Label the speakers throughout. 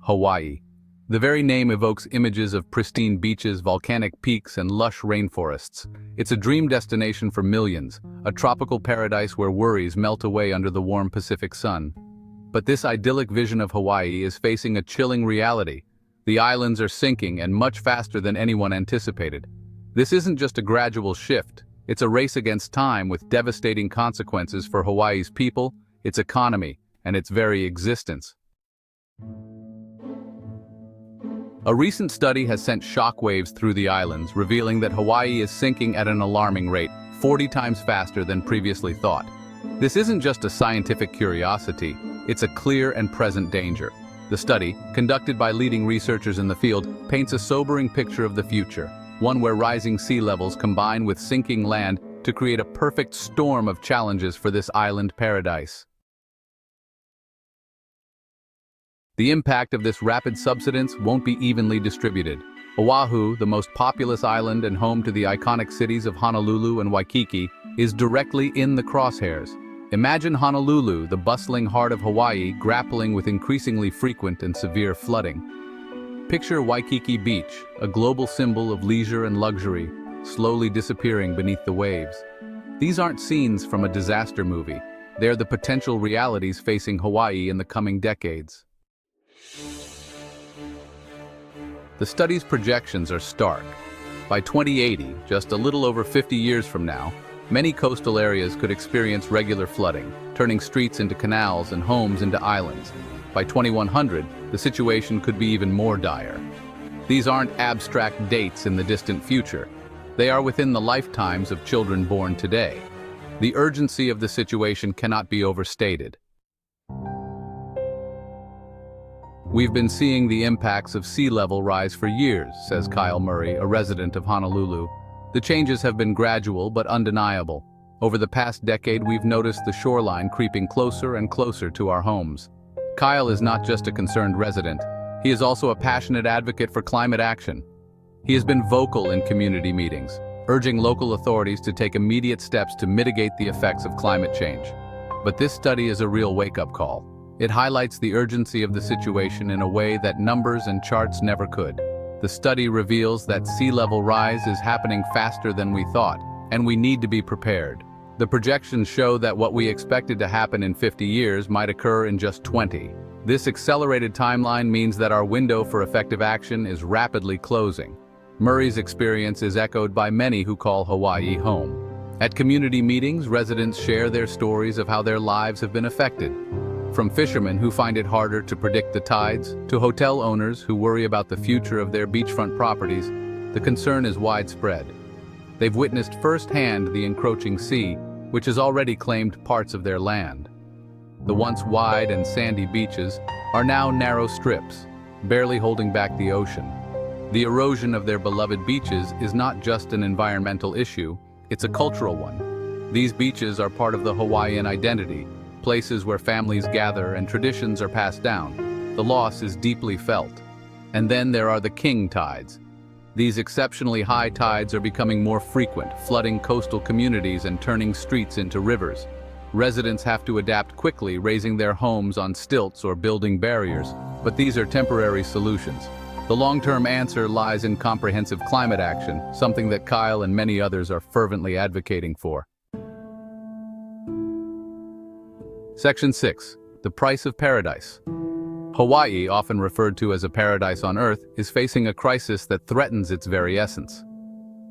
Speaker 1: Hawaii. The very name evokes images of pristine beaches, volcanic peaks, and lush rainforests. It's a dream destination for millions, a tropical paradise where worries melt away under the warm Pacific sun. But this idyllic vision of Hawaii is facing a chilling reality. The islands are sinking, and much faster than anyone anticipated. This isn't just a gradual shift, it's a race against time with devastating consequences for Hawaii's people, its economy, and its very existence. A recent study has sent shockwaves through the islands, revealing that Hawaii is sinking at an alarming rate, 40 times faster than previously thought. This isn't just a scientific curiosity, it's a clear and present danger. The study, conducted by leading researchers in the field, paints a sobering picture of the future, one where rising sea levels combine with sinking land to create a perfect storm of challenges for this island paradise. The impact of this rapid subsidence won't be evenly distributed. Oahu, the most populous island and home to the iconic cities of Honolulu and Waikiki, is directly in the crosshairs. Imagine Honolulu, the bustling heart of Hawaii, grappling with increasingly frequent and severe flooding. Picture Waikiki Beach, a global symbol of leisure and luxury, slowly disappearing beneath the waves. These aren't scenes from a disaster movie. They're the potential realities facing Hawaii in the coming decades. The study's projections are stark. By 2080, just a little over 50 years from now, many coastal areas could experience regular flooding, turning streets into canals and homes into islands. By 2100, the situation could be even more dire. These aren't abstract dates in the distant future. They are within the lifetimes of children born today. The urgency of the situation cannot be overstated. We've been seeing the impacts of sea level rise for years, says Kyle Murray, a resident of Honolulu. The changes have been gradual but undeniable. Over the past decade, we've noticed the shoreline creeping closer and closer to our homes. Kyle is not just a concerned resident. He is also a passionate advocate for climate action. He has been vocal in community meetings, urging local authorities to take immediate steps to mitigate the effects of climate change. But this study is a real wake-up call. It highlights the urgency of the situation in a way that numbers and charts never could. The study reveals that sea level rise is happening faster than we thought, and we need to be prepared. The projections show that what we expected to happen in 50 years might occur in just 20. This accelerated timeline means that our window for effective action is rapidly closing. Murray's experience is echoed by many who call Hawaii home. At community meetings, residents share their stories of how their lives have been affected. From fishermen who find it harder to predict the tides, to hotel owners who worry about the future of their beachfront properties, the concern is widespread. They've witnessed firsthand the encroaching sea, which has already claimed parts of their land. The once wide and sandy beaches are now narrow strips, barely holding back the ocean. The erosion of their beloved beaches is not just an environmental issue, it's a cultural one. These beaches are part of the Hawaiian identity, places where families gather and traditions are passed down. The loss is deeply felt. And then there are the king tides. These exceptionally high tides are becoming more frequent, flooding coastal communities and turning streets into rivers. Residents have to adapt quickly, raising their homes on stilts or building barriers, but these are temporary solutions. The long-term answer lies in comprehensive climate action, something that Kyle and many others are fervently advocating for. Section 6. The price of paradise. Hawaii, often referred to as a paradise on Earth, is facing a crisis that threatens its very essence.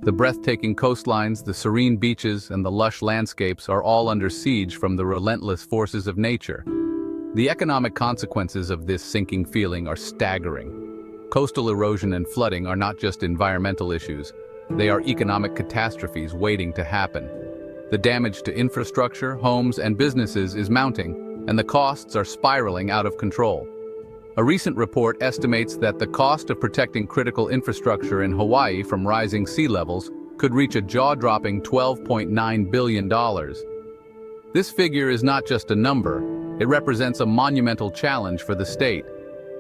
Speaker 1: The breathtaking coastlines, the serene beaches, and the lush landscapes are all under siege from the relentless forces of nature. The economic consequences of this sinking feeling are staggering. Coastal erosion and flooding are not just environmental issues, they are economic catastrophes waiting to happen. The damage to infrastructure, homes, and businesses is mounting, and the costs are spiraling out of control. A recent report estimates that the cost of protecting critical infrastructure in Hawaii from rising sea levels could reach a jaw-dropping $12.9 billion. This figure is not just a number, it represents a monumental challenge for the state.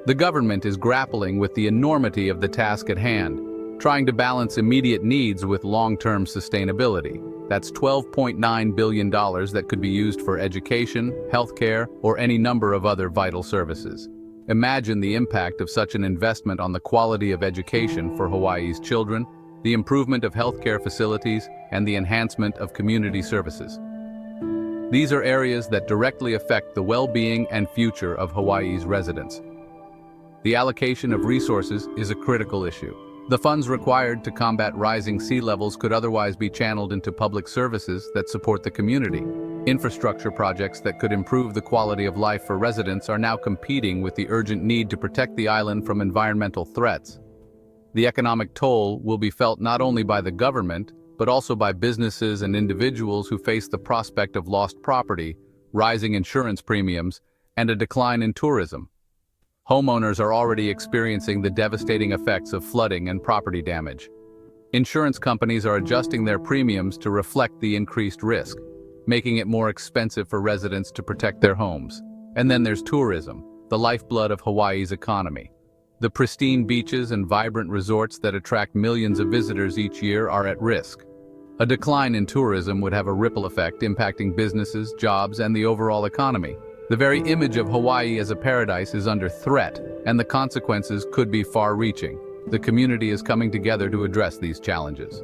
Speaker 1: The government is grappling with the enormity of the task at hand, trying to balance immediate needs with long-term sustainability. That's $12.9 billion that could be used for education, healthcare, or any number of other vital services. Imagine the impact of such an investment on the quality of education for Hawaii's children, the improvement of healthcare facilities, and the enhancement of community services. These are areas that directly affect the well-being and future of Hawaii's residents. The allocation of resources is a critical issue. The funds required to combat rising sea levels could otherwise be channeled into public services that support the community. Infrastructure projects that could improve the quality of life for residents are now competing with the urgent need to protect the island from environmental threats. The economic toll will be felt not only by the government, but also by businesses and individuals who face the prospect of lost property, rising insurance premiums, and a decline in tourism. Homeowners are already experiencing the devastating effects of flooding and property damage. Insurance companies are adjusting their premiums to reflect the increased risk, making it more expensive for residents to protect their homes. And then there's tourism, the lifeblood of Hawaii's economy. The pristine beaches and vibrant resorts that attract millions of visitors each year are at risk. A decline in tourism would have a ripple effect impacting businesses, jobs, and the overall economy. The very image of Hawaii as a paradise is under threat, and the consequences could be far-reaching. The community is coming together to address these challenges.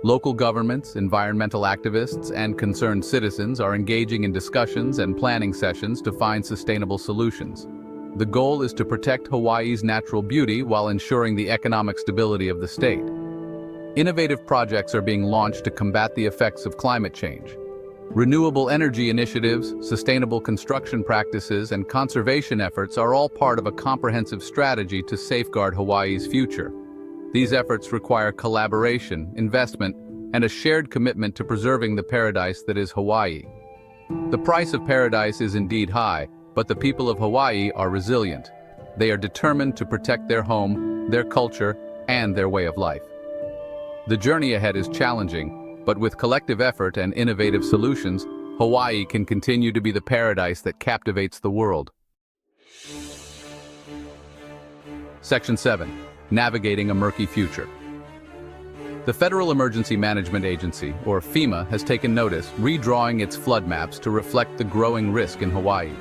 Speaker 1: Local governments, environmental activists, and concerned citizens are engaging in discussions and planning sessions to find sustainable solutions. The goal is to protect Hawaii's natural beauty while ensuring the economic stability of the state. Innovative projects are being launched to combat the effects of climate change. Renewable energy initiatives, sustainable construction practices, and conservation efforts are all part of a comprehensive strategy to safeguard Hawaii's future. These efforts require collaboration, investment, and a shared commitment to preserving the paradise that is Hawaii. The price of paradise is indeed high, but the people of Hawaii are resilient. They are determined to protect their home, their culture, and their way of life. The journey ahead is challenging, but with collective effort and innovative solutions, Hawaii can continue to be the paradise that captivates the world. Section 7. Navigating a Murky Future. The Federal Emergency Management Agency, or FEMA, has taken notice, redrawing its flood maps to reflect the growing risk in Hawaii.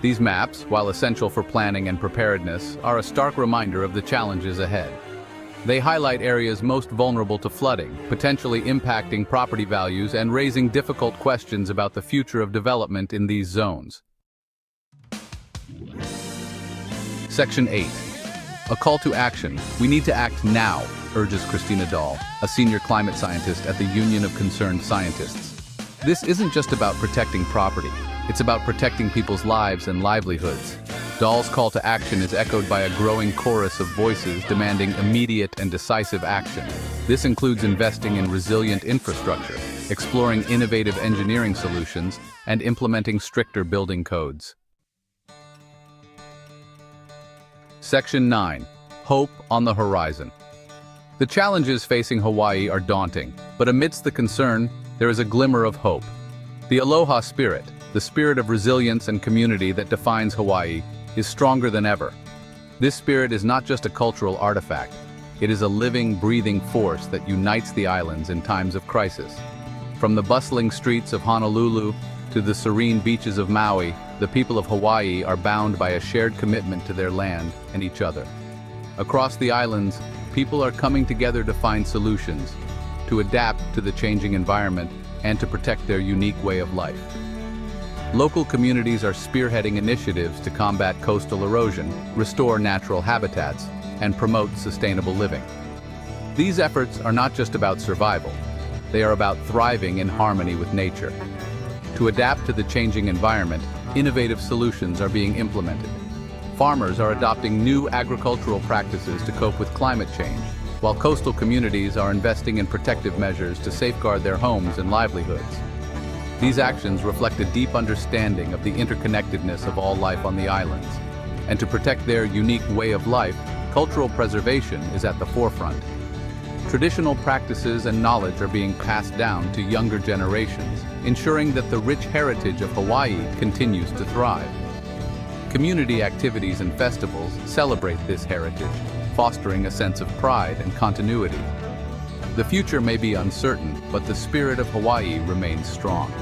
Speaker 1: These maps, while essential for planning and preparedness, are a stark reminder of the challenges ahead. They highlight areas most vulnerable to flooding, potentially impacting property values and raising difficult questions about the future of development in these zones. Section 8. A call to action. We need to act now, urges Christina Dahl, a senior climate scientist at the Union of Concerned Scientists. This isn't just about protecting property. It's about protecting people's lives and livelihoods. Dahl's call to action is echoed by a growing chorus of voices demanding immediate and decisive action. This includes investing in resilient infrastructure, exploring innovative engineering solutions, and implementing stricter building codes. Section 9. Hope on the horizon. The challenges facing Hawaii are daunting, but amidst the concern, there is a glimmer of hope. The aloha spirit, the spirit of resilience and community that defines Hawaii, is stronger than ever. This spirit is not just a cultural artifact. It is a living, breathing force that unites the islands in times of crisis. From the bustling streets of Honolulu to the serene beaches of Maui, the people of Hawaii are bound by a shared commitment to their land and each other. Across the islands, people are coming together to find solutions, to adapt to the changing environment, and to protect their unique way of life. Local communities are spearheading initiatives to combat coastal erosion, restore natural habitats, and promote sustainable living. These efforts are not just about survival. They are about thriving in harmony with nature. To adapt to the changing environment, innovative solutions are being implemented. Farmers are adopting new agricultural practices to cope with climate change, while coastal communities are investing in protective measures to safeguard their homes and livelihoods. These actions reflect a deep understanding of the interconnectedness of all life on the islands. And to protect their unique way of life, cultural preservation is at the forefront. Traditional practices and knowledge are being passed down to younger generations, ensuring that the rich heritage of Hawaii continues to thrive. Community activities and festivals celebrate this heritage, fostering a sense of pride and continuity. The future may be uncertain, but the spirit of Hawaii remains strong.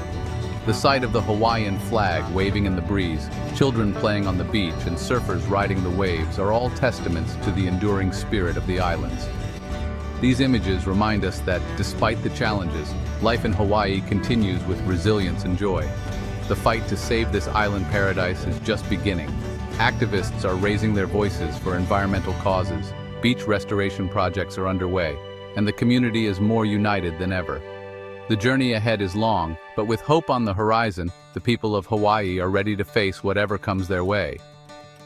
Speaker 1: The sight of the Hawaiian flag waving in the breeze, children playing on the beach, and surfers riding the waves are all testaments to the enduring spirit of the islands. These images remind us that, despite the challenges, life in Hawaii continues with resilience and joy. The fight to save this island paradise is just beginning. Activists are raising their voices for environmental causes, beach restoration projects are underway, and the community is more united than ever. The journey ahead is long, but with hope on the horizon, the people of Hawaii are ready to face whatever comes their way.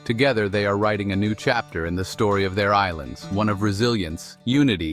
Speaker 1: Together, they are writing a new chapter in the story of their islands, one of resilience, unity,